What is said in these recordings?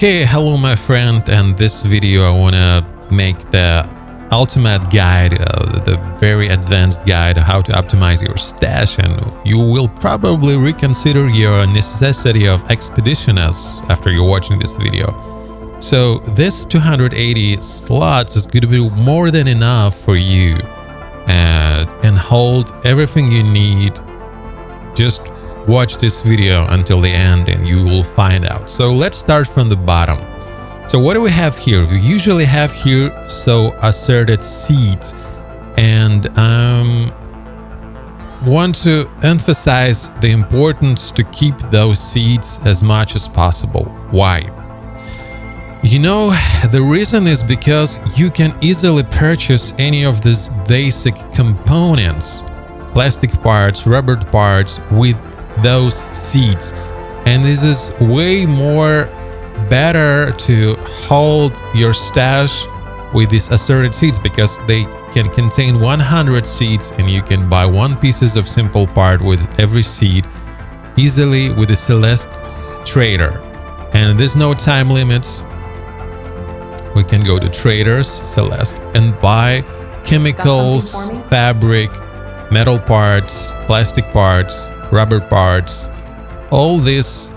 Okay, hello my friend, and this video I want to make the ultimate guide, the very advanced guide how to optimize your stash, and you will probably reconsider your necessity of expeditioners after you're watching this video. So this 280 slots is going to be more than enough for you and hold everything you need. Just watch this video until the end and you will find out. So let's start from the bottom. So what do we have here? We usually have here asserted seeds, and want to emphasize the importance to keep those seeds as much as possible. Why? You know, the reason is because you can easily purchase any of these basic components, plastic parts, rubber parts, with those seeds, and this is way more better to hold your stash with these assorted seeds, because they can contain 100 seeds and you can buy one pieces of simple part with every seed easily with a Celeste trader, and there's no time limits. We can go to traders, Celeste, and buy chemicals, fabric, metal parts, plastic parts, rubber parts, all these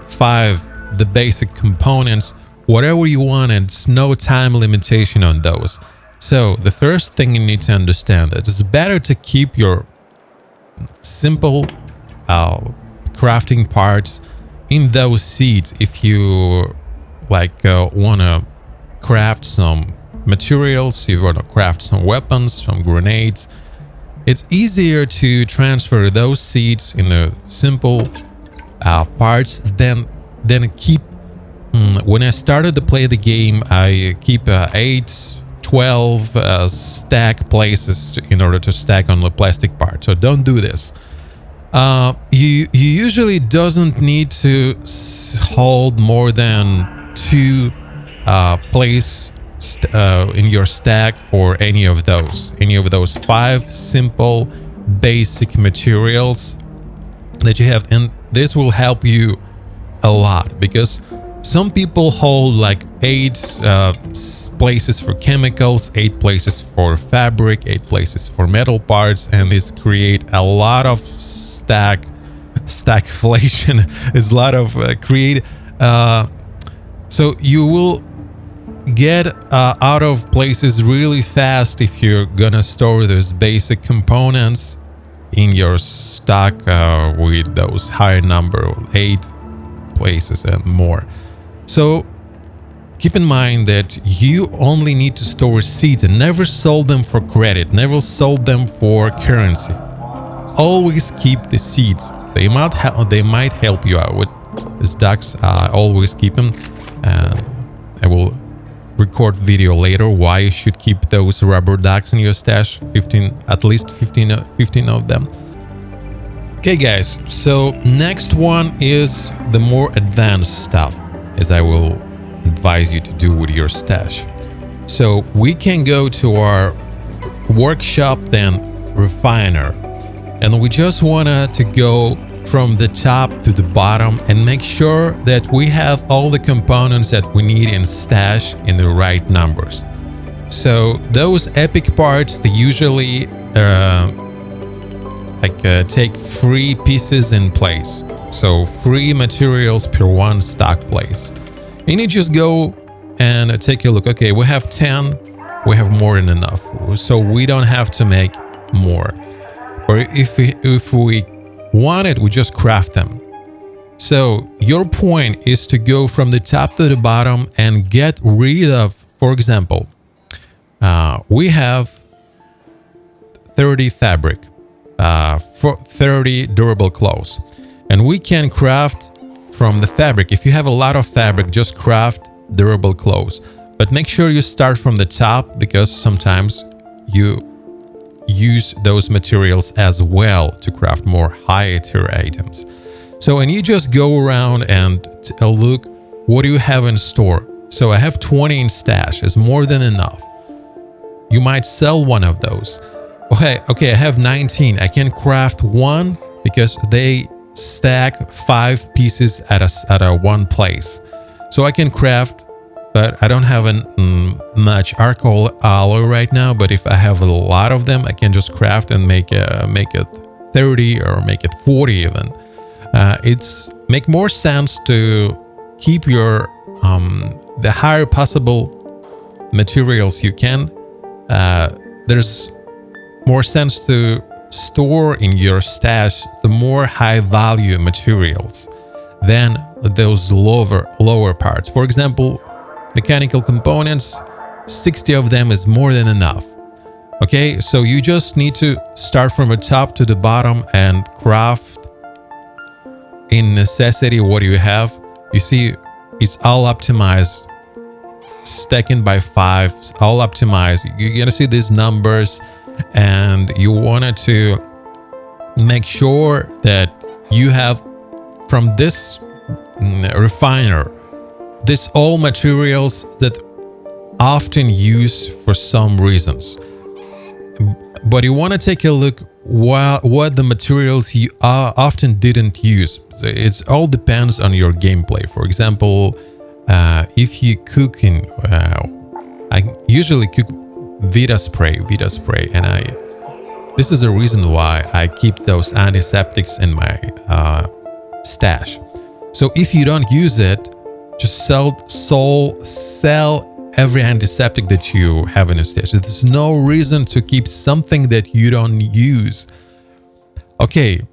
5, the basic components, whatever you want, and it's no time limitation on those. So the first thing you need to understand that it's better to keep your simple crafting parts in those seeds. If you want to craft some materials, you want to craft some weapons, some grenades, it's easier to transfer those seeds in a simple parts than keep. When I started to play the game, I keep 8, 12 stack places in order to stack on the plastic part. So don't do this. You usually doesn't need to hold more than 2 places in your stack for any of those 5 simple basic materials that you have, and this will help you a lot, because some people hold like 8 places for chemicals, 8 places for fabric, 8 places for metal parts, and this create a lot of stagflation. It's a lot of so you will get out of places really fast if you're gonna store those basic components in your stock with those higher number, 8 places and more. So keep in mind that you only need to store seeds, and never sold them for credit, never sold them for currency. Always keep the seeds. They might help you out with these ducks. Always keep them, and I will record video later why you should keep those rubber ducks in your stash, at least 15 of them. Okay guys, so next one is the more advanced stuff, as I will advise you to do with your stash. So we can go to our workshop, then refiner, and we just wanted to go from the top to the bottom and make sure that we have all the components that we need in stash in the right numbers. So those epic parts, they usually take 3 pieces in place, so 3 materials per 1 stock place. And you just go and take a look. Okay, we have 10, we have more than enough, so we don't have to make more. Or if we want it, we just craft them. So your point is to go from the top to the bottom and get rid of, for example, we have 30 fabric, 30 durable clothes, and we can craft from the fabric. If you have a lot of fabric, just craft durable clothes, but make sure you start from the top, because sometimes you use those materials as well to craft more higher tier items. So, and you just go around and look, what do you have in store? So I have 20 in stash, is more than enough. You might sell one of those. Okay, I have 19. I can craft one because they stack 5 pieces at a one place. So I can craft, but I don't have much arc alloy right now. But if I have a lot of them, I can just craft and make it 30 or make it 40 even. It's make more sense to keep your the higher possible materials you can. There's more sense to store in your stash the more high value materials than those lower parts. For example, mechanical components, 60 of them is more than enough. Okay, so you just need to start from the top to the bottom and craft in necessity what you have. You see, it's all optimized, stacking by 5, all optimized. You're gonna see these numbers, and you wanted to make sure that you have from this refiner this all materials that often used for some reasons. But you want to take a look what the materials you often didn't use. It all depends on your gameplay. For example, if you cooking, I usually cook Vita spray, and this is the reason why I keep those antiseptics in my stash. So if you don't use it, just sell every antiseptic that you have in a stash. There's no reason to keep something that you don't use. Okay,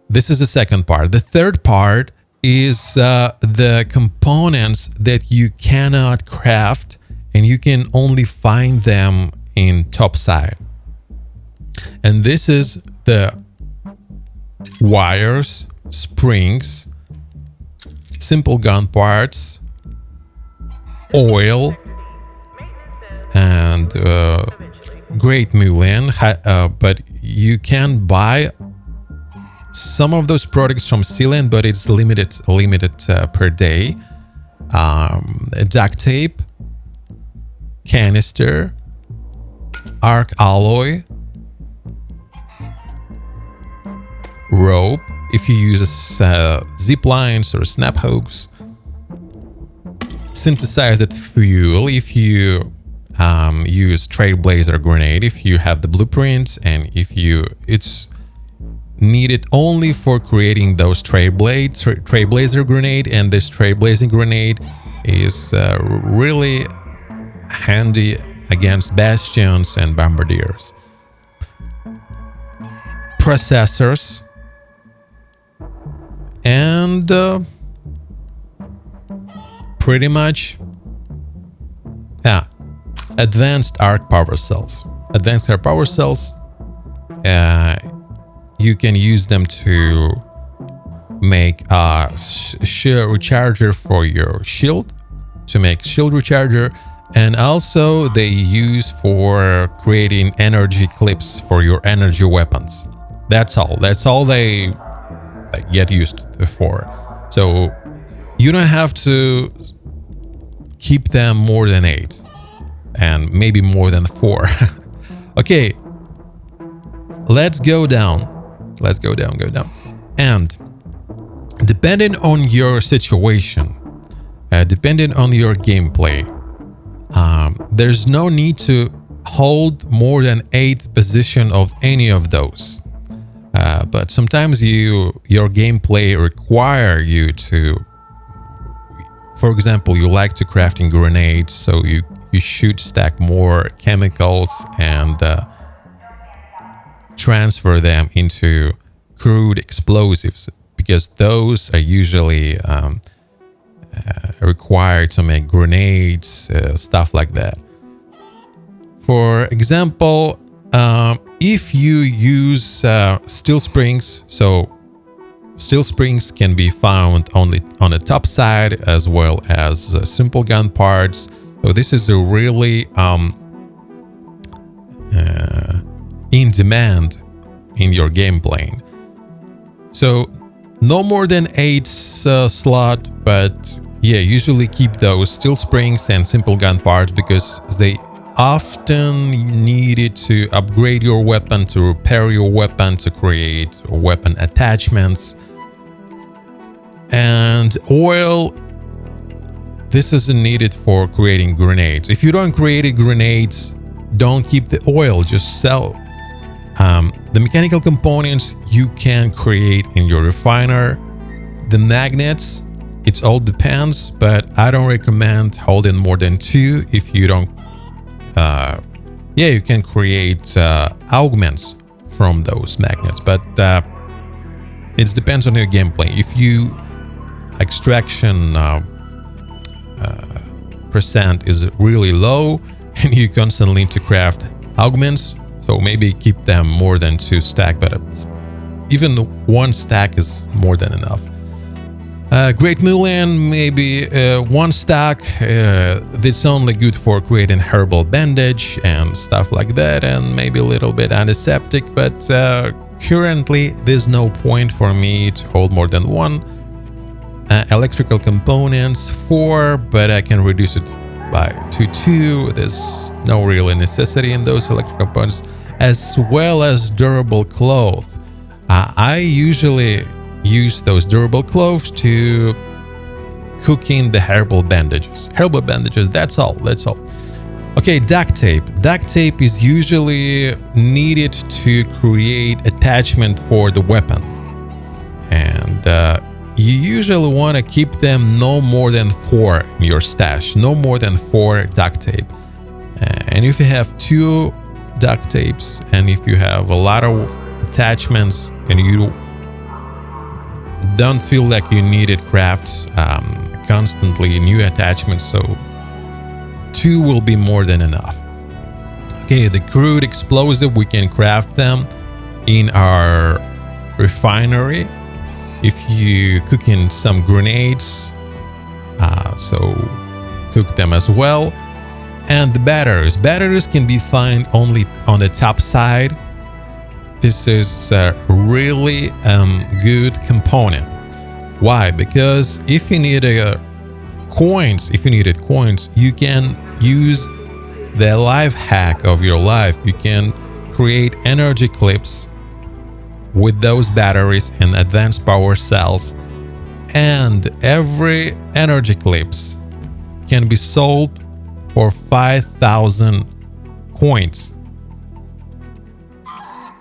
this is the second part. The third part is the components that you cannot craft, and you can only find them in topside. And this is the wires, springs, simple gun parts, oil, and great mulin. But you can buy some of those products from Sealand, but it's limited per day. Duct tape, canister, arc alloy, rope if you use zip lines or snap hooks, synthesized fuel if you use Trailblazer grenade, if you have the blueprints, and if it's needed only for creating those Trailblazer grenade. And this Trailblazing grenade is really handy against bastions and bombardiers. Processors, and pretty much advanced arc power cells. Advanced arc power cells, you can use them to make a recharger for your shield, to make shield recharger, and also they use for creating energy clips for your energy weapons. That's all they get used for. So you don't have to keep them more than 8, and maybe more than 4. Okay, let's go down. Go down. And depending on your situation, depending on your gameplay, there's no need to hold more than 8th position of any of those. But sometimes your gameplay require you to, for example, you like to crafting grenades, so you should stack more chemicals and transfer them into crude explosives, because those are usually required to make grenades, stuff like that. For example, if you use steel springs, so steel springs can be found only on the top side, as well as simple gun parts. So this is a really in demand in your gameplay. So no more than 8 slot, but yeah, usually keep those steel springs and simple gun parts, because they often needed to upgrade your weapon, to repair your weapon, to create weapon attachments. And oil this is needed for creating grenades. If you don't create grenades, don't keep the oil, just sell. The mechanical components you can create in your refiner. The magnets, it all depends, but I don't recommend holding more than 2 if you don't. You can create augments from those magnets, but it depends on your gameplay. If you extraction percent is really low and you constantly need to craft augments, so maybe keep them more than 2 stack, but even 1 stack is more than enough. Great Mullion, maybe 1 stack. It's only good for creating herbal bandage and stuff like that, and maybe a little bit antiseptic, but currently there's no point for me to hold more than 1. Electrical components 4, but I can reduce it by 2. There's no real necessity in those electrical components, as well as durable cloth. I usually use those durable clothes to cook in the herbal bandages. Herbal bandages, that's all. Okay, duct tape. Duct tape is usually needed to create attachment for the weapon. And you usually want to keep them no more than 4 in your stash. No more than 4 duct tape. And if you have 2 duct tapes, and if you have a lot of attachments and you don't feel like you need it craft constantly new attachments, so 2 will be more than enough. Okay, the crude explosive, we can craft them in our refinery. If you cook in some grenades, so cook them as well. And the batteries can be found only on the top side. This is a really good component. Why? Because if you need coins, you can use the life hack of your life. You can create energy clips with those batteries and advanced power cells, and every energy clips can be sold for 5,000 coins.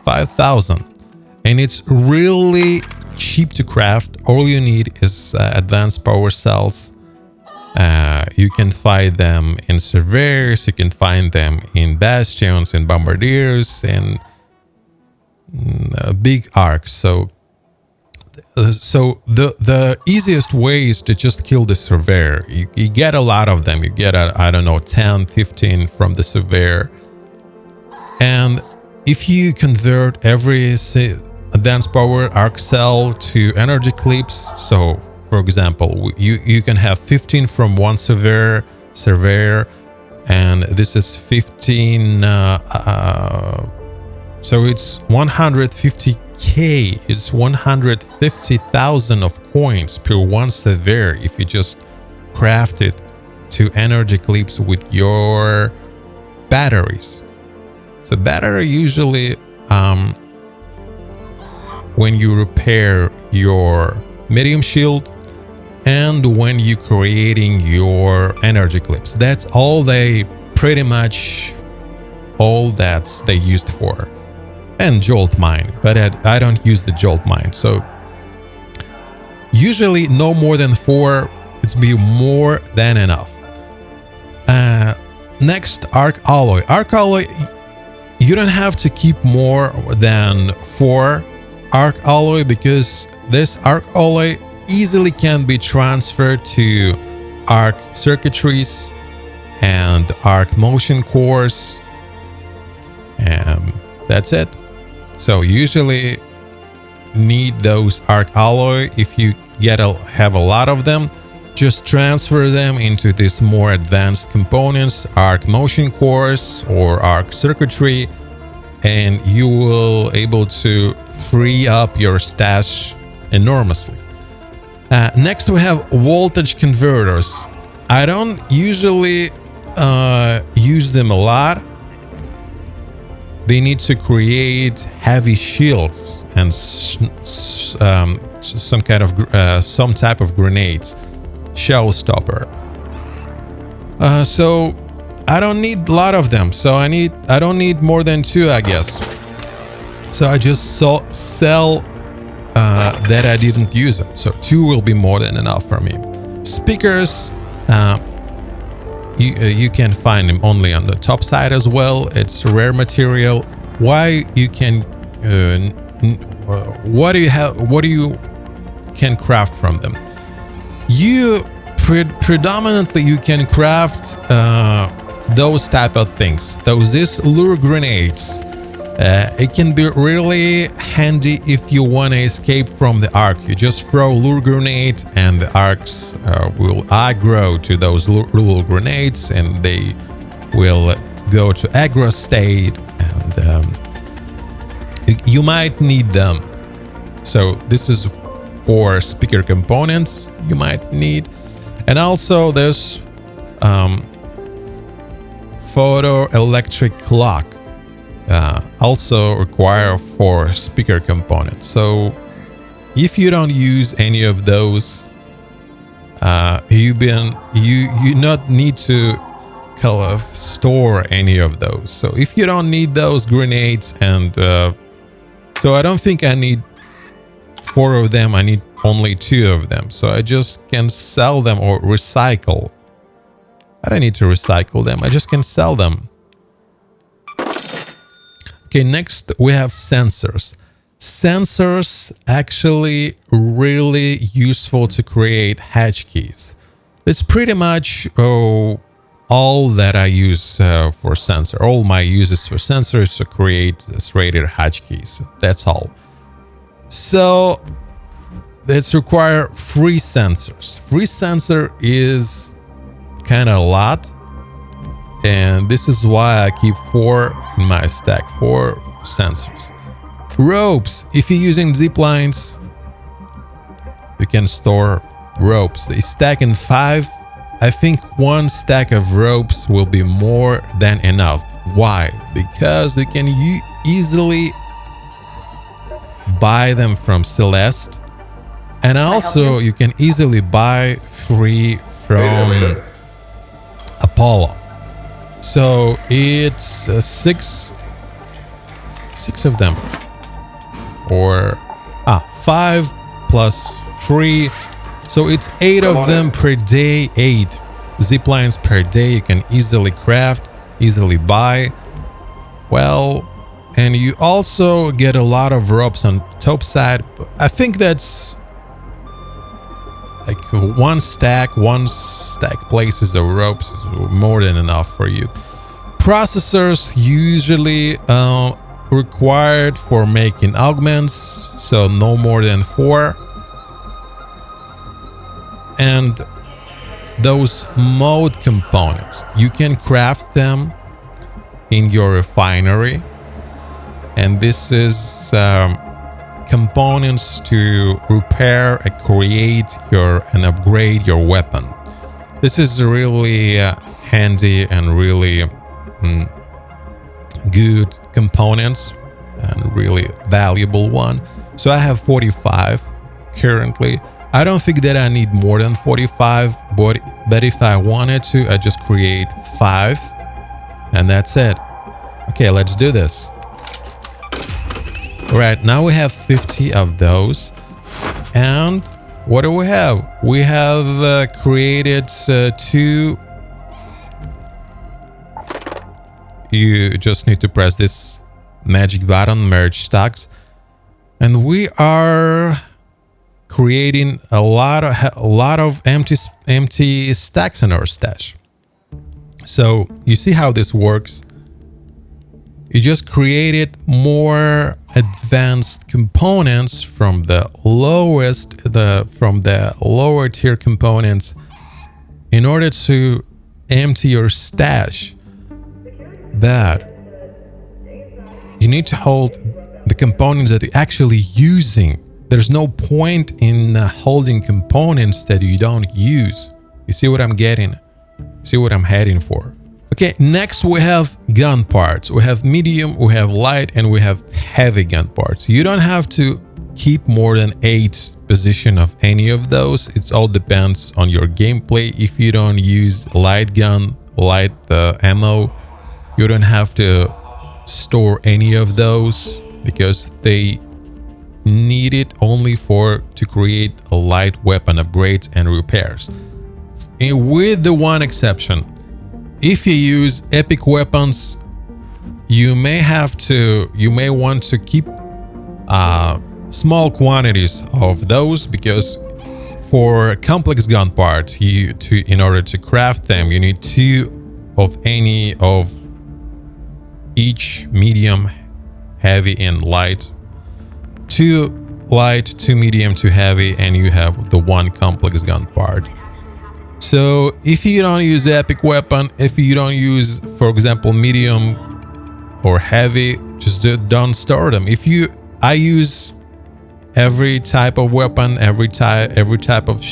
5,000, and it's really cheap to craft. All you need is advanced power cells. You can find them in surveyors, you can find them in bastions, in bombardiers, and big arcs. So the easiest way is to just kill the surveyor. You get a lot of them. You get I don't know, 10, 15 from the surveyor. And if you convert every advanced power arc cell to energy clips, so for example, you can have 15 from one surveyor, and this is 15, so it's 150k, it's 150,000 of coins per one surveyor if you just craft it to energy clips with your batteries. So battery usually when you repair your medium shield and when you're creating your energy clips. That's all they pretty much all that's they used for. And jolt mine, but I don't use the jolt mine. So usually no more than 4, it's be more than enough. Next, arc alloy. Arc alloy, you don't have to keep more than 4 arc alloy because this arc alloy easily can be transferred to arc circuitries and arc motion cores, and that's it. So usually need those arc alloy. If you have a lot of them, just transfer them into these more advanced components, arc motion cores or arc circuitry, and you will able to free up your stash enormously. Next we have voltage converters. I don't usually use them a lot. They need to create heavy shields and some type of grenades, showstopper. So I don't need a lot of them. So I don't need more than 2, I guess. So I just sell that I didn't use them. So 2 will be more than enough for me. Speakers, you can find them only on the top side as well. It's rare material. Why you can what do you can craft from them? You predominantly you can craft those type of things. These lure grenades. It can be really handy if you want to escape from the arc. You just throw lure grenade and the arcs will aggro to those lure grenades, and they will go to aggro state, and you might need them. So this is for speaker components you might need. And also there's photoelectric clock. Also require for speaker components. So if you don't use any of those, you not need to kind of store any of those. So if you don't need those grenades, and so I don't think I need 4 of them, I need only 2 of them. So I just can sell them or recycle. I don't need to recycle them, I just can sell them. Okay, next we have sensors. Sensors actually really useful to create hatchkeys. It's pretty much all that I use for sensor. All my uses for sensors to create this rated hatchkeys. That's all. So let's require 3 sensors. 3 sensor is kind of a lot. And this is why I keep 4 in my stack, 4 sensors. Ropes. If you're using zip lines, you can store ropes. They stack in 5. I think 1 stack of ropes will be more than enough. Why? Because you can easily buy them from Celeste. And also you can easily buy 3 from Apollo. So it's 6 of them, or 5 plus 3, so it's 8 of them per day. 8 zip lines per day you can easily craft, easily buy. Well, and you also get a lot of ropes on top side. I think that's like 1 stack places of ropes is more than enough for you. Processors usually required for making augments, so no more than 4. And those mode components, you can craft them in your refinery, and this is components to repair and create and upgrade your weapon. This is really handy and really good components and really valuable one. So I have 45 currently. I don't think that I need more than 45, but if I wanted to, I just create 5 and that's it. Okay, let's do this. All right, now we have 50 of those. And what do we have? We have created 2. You just need to press this magic button, merge stacks, and we are creating a lot of empty stacks in our stash. So you see how this works. You just created more advanced components from the lower tier components in order to empty your stash. But you need to hold the components that you're actually using. There's no point in holding components that you don't use. You see what I'm getting? See what I'm heading for? Okay, next we have gun parts. We have medium, we have light, and we have heavy gun parts. You don't have to keep more than 8 position of any of those. It all depends on your gameplay. If you don't use light gun, light ammo, you don't have to store any of those because they need it only to create a light weapon upgrades and repairs. And with the one exception, if you use epic weapons, you may want to keep small quantities of those, because for complex gun parts, in order to craft them, you need 2 of any of each: medium, heavy, and light. 2 light, 2 medium, 2 heavy, and you have the 1 complex gun part. So if you don't use epic weapon, if you don't use, for example, medium or heavy, just don't store them. I use every type of weapon, every type of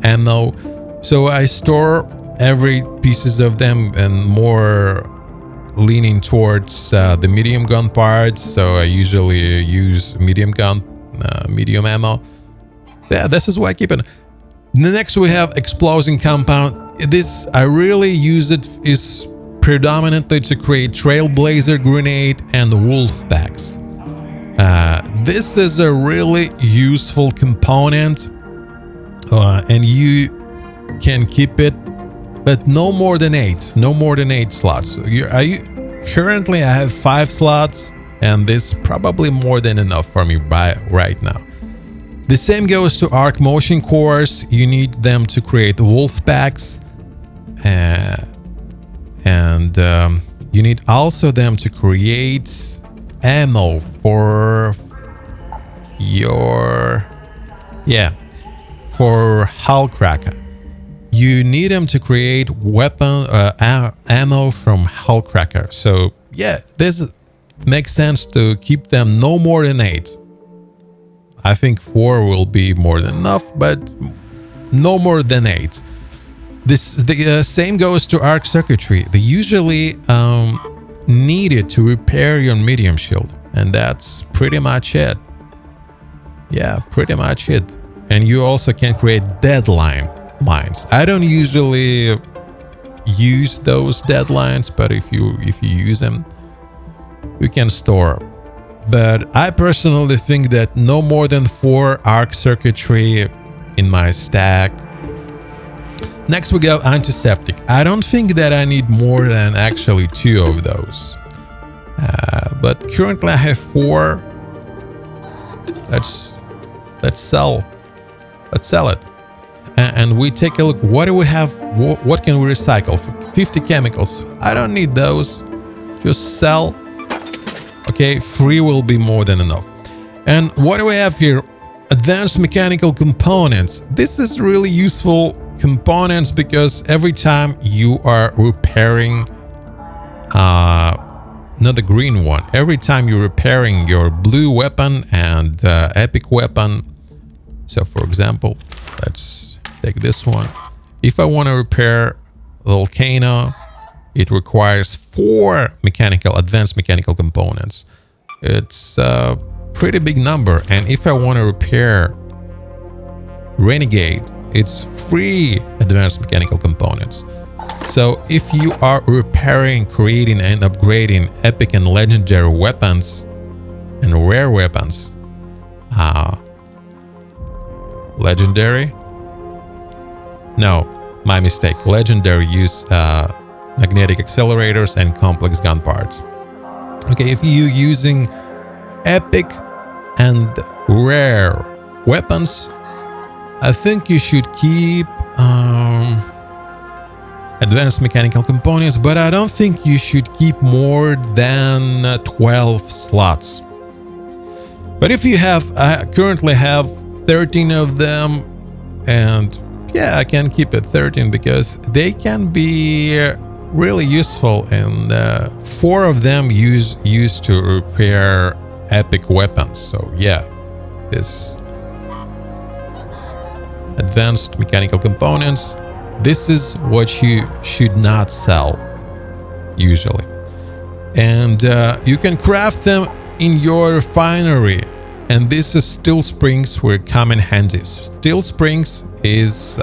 ammo. So I store every pieces of them, and more leaning towards the medium gun parts. So I usually use medium ammo. Yeah, this is why I keep it. Next we have explosive compound. This I really use it is predominantly to create trailblazer grenade and wolf packs. This is a really useful component, and you can keep it, but no more than 8 slots. Currently I have 5 slots, and this is probably more than enough for me right now. The same goes to arc motion cores. You need them to create wolf packs, and you need also them to create ammo for for hull cracker. You need them to create ammo from hull cracker. So yeah, this makes sense to keep them no more than 8. I think 4 will be more than enough, but no more than 8. The same goes to arc circuitry. They usually need it to repair your medium shield, and that's pretty much it. Yeah, pretty much it. And you also can create deadline mines. I don't usually use those deadlines, but if you use them, you can store. But I personally think that no more than 4 arc circuitry in my stack. Next we go antiseptic. I don't think that I need more than actually 2 of those. But currently I have 4. Let's sell it. And we take a look. What do we have? What can we recycle? 50 chemicals. I don't need those. Just sell. Okay, 3 will be more than enough. And what do we have here? Advanced mechanical components. This is really useful components because every time you are repairing, not the green one, every time you're repairing your blue weapon and epic weapon. So for example, let's take this one. If I want to repair the volcano, it requires 4 advanced mechanical components. It's a pretty big number. And if I want to repair Renegade, it's 3 advanced mechanical components. So if you are repairing, creating, and upgrading epic and legendary weapons and rare weapons, legendary? No, my mistake. Legendary use magnetic accelerators and complex gun parts. Okay, if you're using epic and rare weapons, I think you should keep advanced mechanical components, but I don't think you should keep more than 12 slots. But if you have, I currently have 13 of them, and yeah, I can keep it 13 because they can be really useful, and 4 of them used to repair epic weapons. So yeah, this advanced mechanical components, this is what you should not sell usually. And you can craft them in your refinery. and these steel springs will come in handy. Steel springs is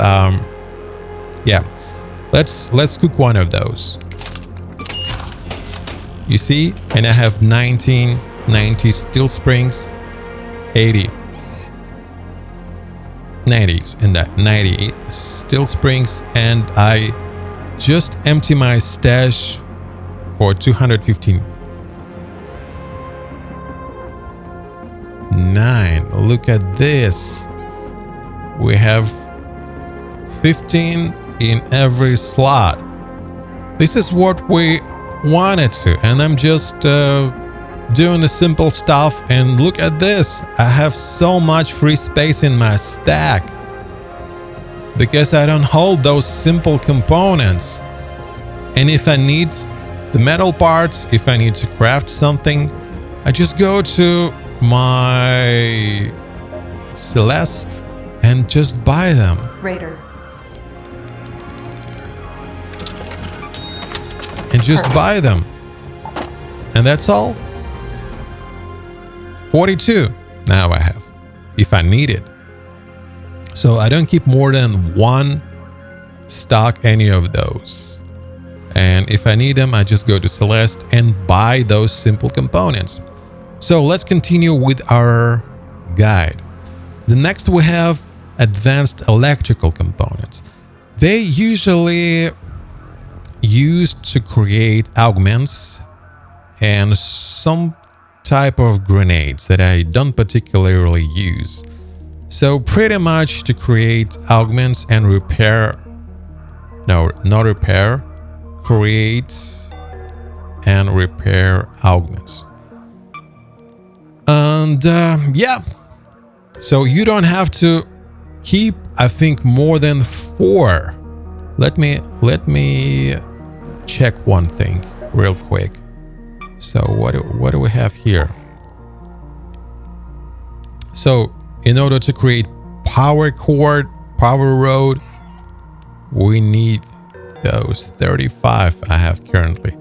yeah, let's cook one of those. You see, and I have 90 steel springs, 80 90s and that 90 steel springs, and I just empty my stash for 215. 9. Look at this. We have 15 in every slot. This is what we wanted to, and I'm just doing the simple stuff, and look at this. I have so much free space in my stack because I don't hold those simple components. And if I need the metal parts, if I need to craft something, I just go to my Celeste and just buy them. Raider. And just buy them. And that's all. 42 now I have, if I need it. So I don't keep more than one stock any of those. And if I need them, I just go to Celeste and buy those simple components. So let's continue with our guide. The next we have advanced electrical components. They usually used to create augments and some type of grenades that I don't particularly use. So pretty much to create augments and repair, no, not repair, create and repair augments. And yeah, so you don't have to keep, I think, more than 4. Let me check one thing real quick. So what do we have here? So in order to create power cord, power rod, we need those 35 I have currently.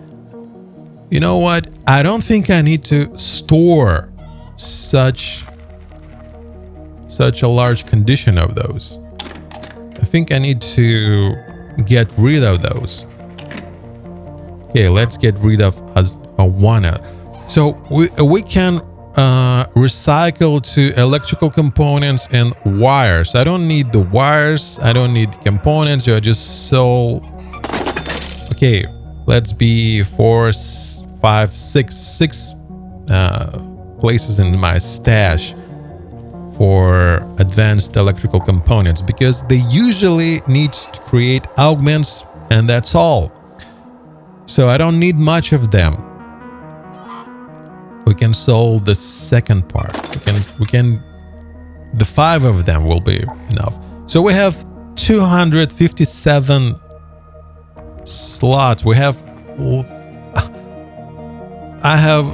You know what? I don't think I need to store such a large condition of those. I think I need to get rid of those. Okay, let's get rid of one. So we can recycle to electrical components and wires. I don't need the wires. I don't need the components. You're just so... Okay, let's be 4, 5, 6 places in my stash for advanced electrical components, because they usually need to create augments, and that's all. So I don't need much of them. We can solve the second part. We can the 5 of them will be enough. So we have 257 slots. We have I have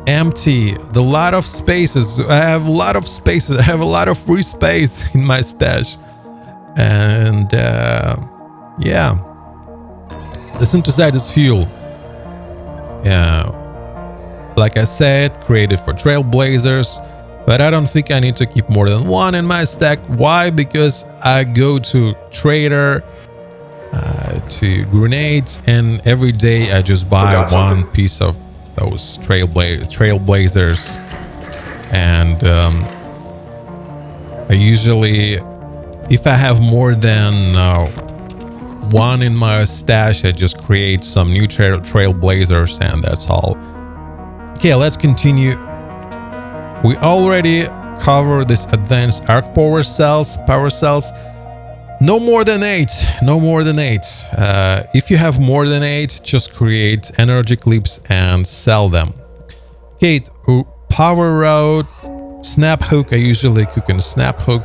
empty the lot of spaces. I have a lot of spaces. I have a lot of free space in my stash. And yeah, the synthesized fuel, like I said, created for trailblazers, but I don't think I need to keep more than 1 in my stack. Why? Because I go to trader, to grenades, and every day I just buy one piece of those trailblazers, and I usually, if I have more than 1 in my stash, I just create some new trailblazers, and that's all. Okay, let's continue. We already covered this advanced arc power cells. No more than 8. No more than 8. If you have more than 8, just create energy clips and sell them. Okay, power rod, snap hook. I usually cook in snap hook.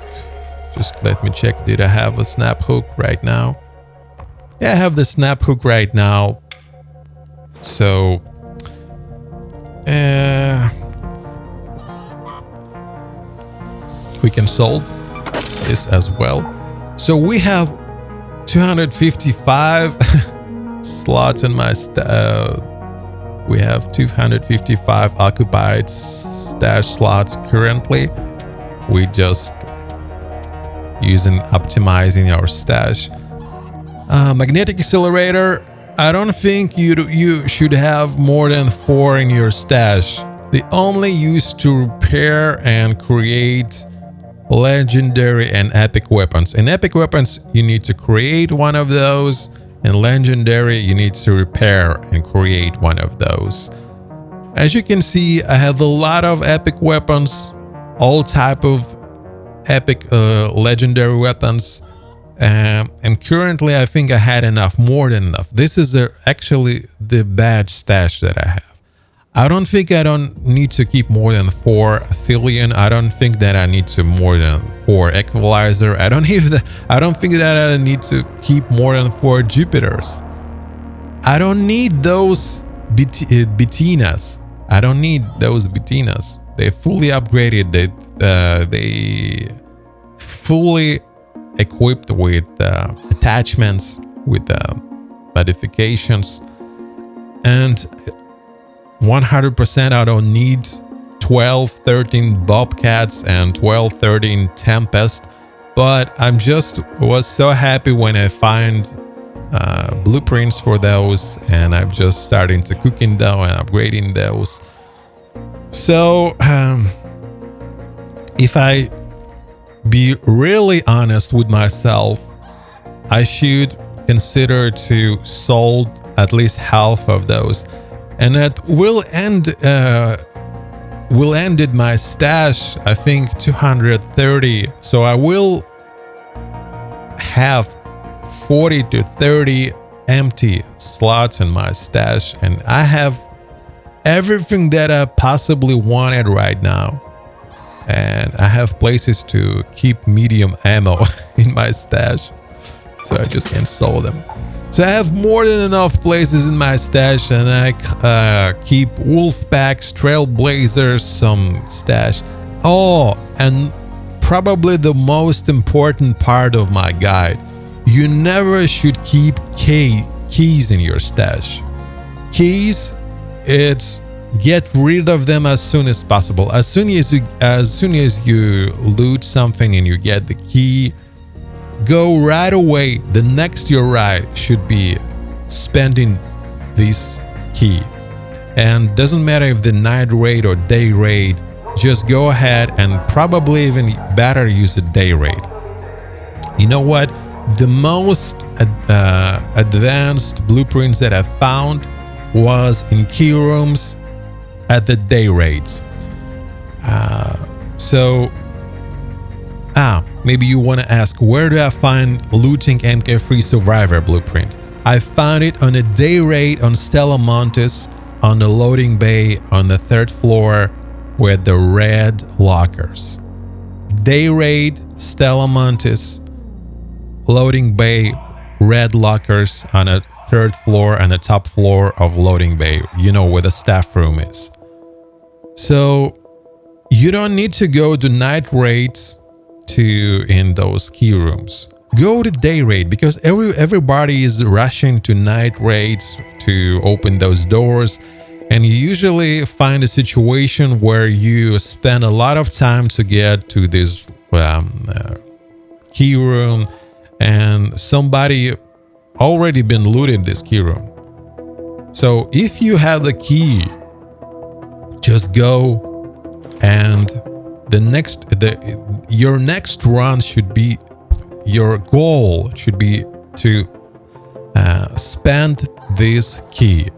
Just let me check. Did I have a snap hook right now? Yeah, I have the snap hook right now. So we can solve this as well. So we have 255 slots in my We have 255 occupied stash slots currently. We just optimizing our stash. Magnetic accelerator. I don't think you should have more than 4 in your stash. They only used to repair and create legendary and epic weapons. In epic weapons, you need to create one of those. In legendary, you need to repair and create one of those. As you can see, I have a lot of epic weapons, all type of epic legendary weapons. And currently, I think I had enough, more than enough. This is actually the bad stash that I have. I don't think I don't need to keep more than 4 Athelion. I don't think that I need to more than 4 Equalizer. I don't think that I need to keep more than 4 Jupiters. I don't need those Bettinas. I don't need those Bettinas. They fully upgraded. They fully equipped with attachments, with modifications, and 100% I don't need 12, 13 Bobcats and 12, 13 Tempest, but was so happy when I find blueprints for those, and I'm just starting to cooking dough and upgrading those. So if I be really honest with myself, I should consider to sold at least half of those. And that will ended my stash, I think 230. So I will have 40 to 30 empty slots in my stash, and I have everything that I possibly wanted right now. And I have places to keep medium ammo in my stash, so I just can't sell them. So I have more than enough places in my stash, and I keep Wolfpacks, Trailblazers, some stash. Oh, and probably the most important part of my guide. You never should keep keys in your stash. Keys, get rid of them as soon as possible. As soon as you loot something and you get the key, go right away. The next your ride should be spending this key. And doesn't matter if the night raid or day raid, just go ahead and probably even better use a day raid. You know what? The most advanced blueprints that I found was in key rooms at the day raids. Maybe you want to ask, where do I find looting MK3 Survivor blueprint? I found it on a day raid on Stella Montes, on the loading bay on the 3rd floor with the red lockers. Day raid, Stella Montes, loading bay, red lockers on a 3rd floor and the top floor of loading bay, you know, where the staff room is. So you don't need to go to night raids in those key rooms. Go to day raid, because everybody is rushing to night raids to open those doors, and you usually find a situation where you spend a lot of time to get to this key room, and somebody already been looting this key room. So if you have the key, just go, and your next run should be, your goal should be to spend this key,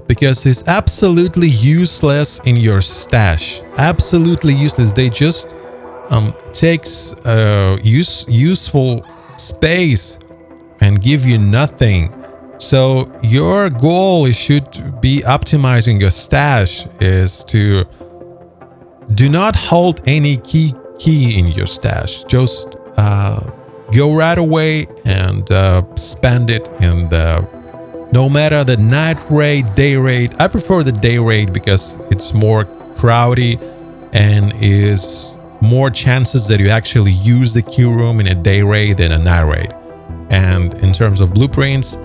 because it's absolutely useless in your stash. Absolutely useless. They just takes useful space and give you nothing. So your goal should be optimizing your stash is to do not hold any key in your stash. Just go right away and spend it in no matter the night raid, day raid. I prefer the day raid because it's more crowdy and is more chances that you actually use the queue room in a day raid than a night raid. And in terms of blueprints,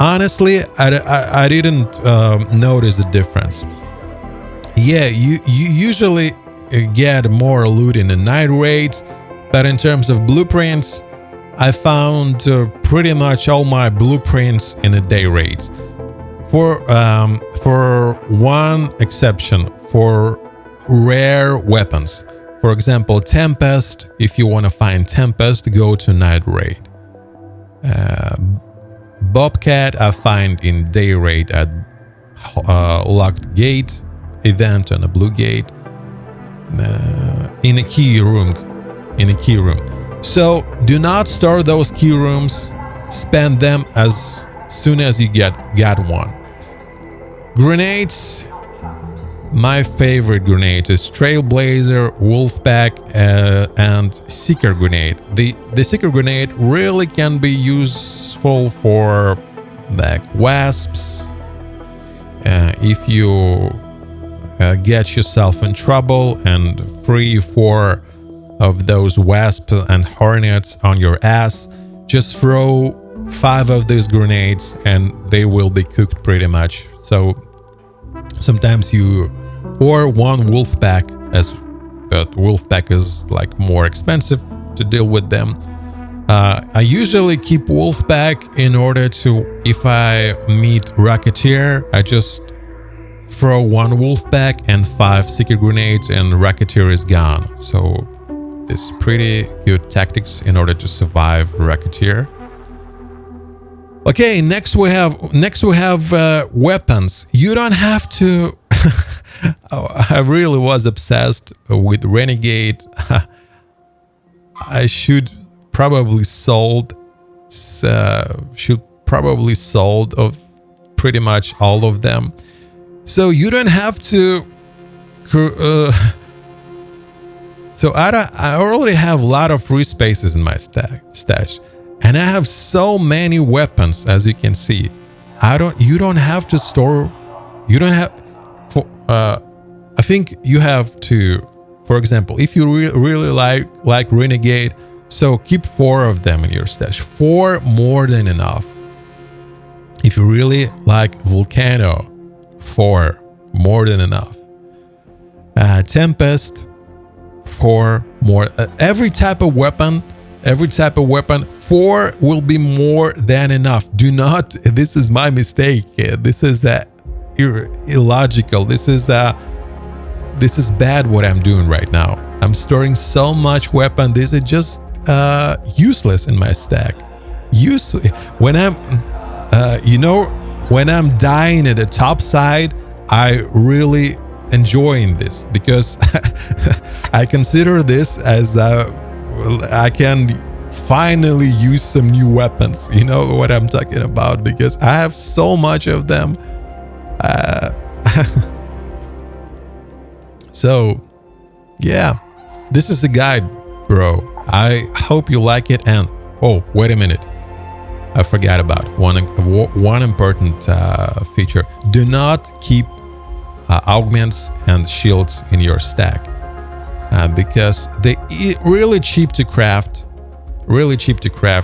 honestly, I didn't notice the difference. Yeah, you usually get more loot in the night raids, but in terms of blueprints, I found pretty much all my blueprints in the day raids. For one exception, for rare weapons. For example, Tempest. If you want to find Tempest, go to night raid. Bobcat I find in day raid at locked gate event on a blue gate, in a key room. So do not store those key rooms. Spend them as soon as you get one. Grenades. My favorite grenade is Trailblazer, Wolfpack, and Seeker Grenade. The Seeker Grenade really can be useful for like wasps. If you get yourself in trouble and free 4 of those wasps and hornets on your ass, just throw 5 of these grenades and they will be cooked pretty much. So sometimes or 1 wolf pack, but wolf pack is like more expensive to deal with them. I usually keep wolf pack in order to, if I meet Racketeer, I just throw 1 wolf pack and 5 secret grenades and Racketeer is gone. So this is pretty good tactics in order to survive Racketeer. Okay, next we have weapons. You don't have to. I really was obsessed with Renegade. I should probably sold of pretty much all of them. So you don't have to. So I already have a lot of free spaces in my stash. And I have so many weapons, as you can see. You don't have to store. You don't have. I think you have to. For example, if you really like Renegade, so keep 4 of them in your stash. 4 more than enough. If you really like Volcano, 4 more than enough. Tempest, 4 more. Every type of weapon, 4 will be more than enough. Do not. This is my mistake. This is illogical. This is bad what I'm doing right now. I'm storing so much weapon. This is just useless in my stack. When I'm dying at the top side, I really enjoying this because I consider this as I can finally use some new weapons. You know what I'm talking about, because I have so much of them. So yeah, this is a guide, bro. I hope you like it. And oh, wait a minute, I forgot about one important feature. Do not keep augments and shields in your stack because they really cheap to craft.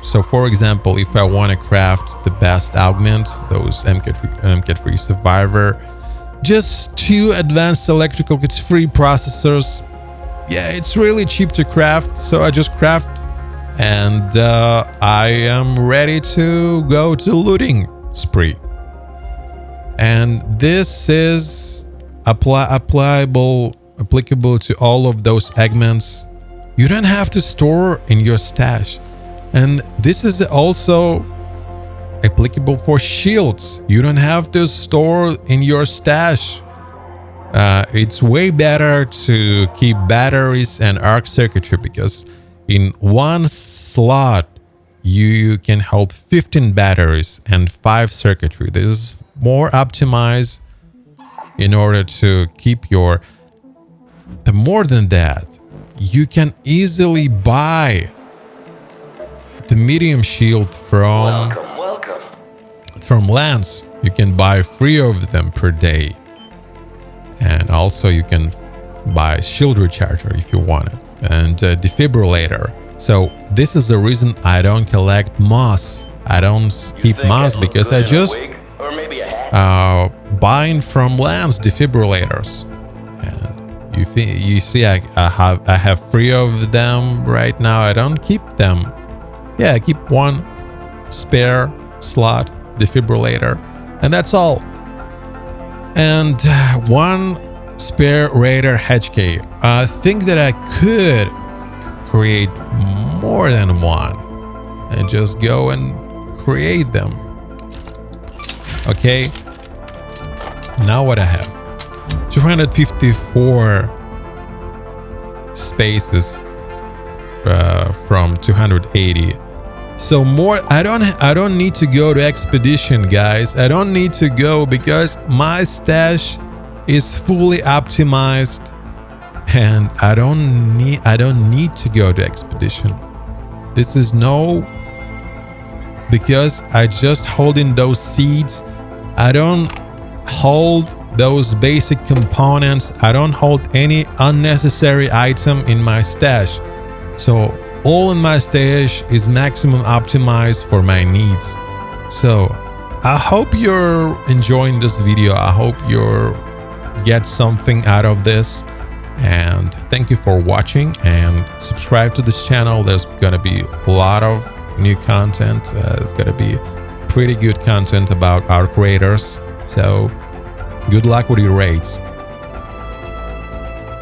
So for example, if I want to craft the best augment, those MK3 Survivor, just 2 advanced electrical kits, 3 processors. Yeah, it's really cheap to craft, so I just craft, and I am ready to go to looting spree. And this is applicable to all of those augments. You don't have to store in your stash. And this is also applicable for shields. You don't have to store in your stash. It's way better to keep batteries and arc circuitry, because in one slot you can hold 15 batteries and 5 circuitry. This is more optimized in order to keep your... More than that, you can easily buy the medium shield from Lance. You can buy 3 of them per day. And also you can buy shield recharger if you want it, and defibrillator. So this is the reason I don't collect moss. I don't keep months because I just buying from lands defibrillators. And you see I have 3 of them right now. I don't keep them. Yeah, I keep 1 spare slot defibrillator, and that's all. And 1 spare Raider HK. I think that I could create more than 1 and just go and create them. Okay, now what I have 254 spaces from 280. So more, I don't need to go to expedition, guys. I don't need to go because my stash is fully optimized, and I don't need to go to expedition. This is because I just holding those seeds. I don't hold those basic components. I don't hold any unnecessary item in my stash. So all in my stash is maximum optimized for my needs. So I hope you're enjoying this video. I hope you get something out of this. And thank you for watching, and subscribe to this channel. There's gonna be a lot of new content. It's gonna be pretty good content about our creators. So good luck with your raids.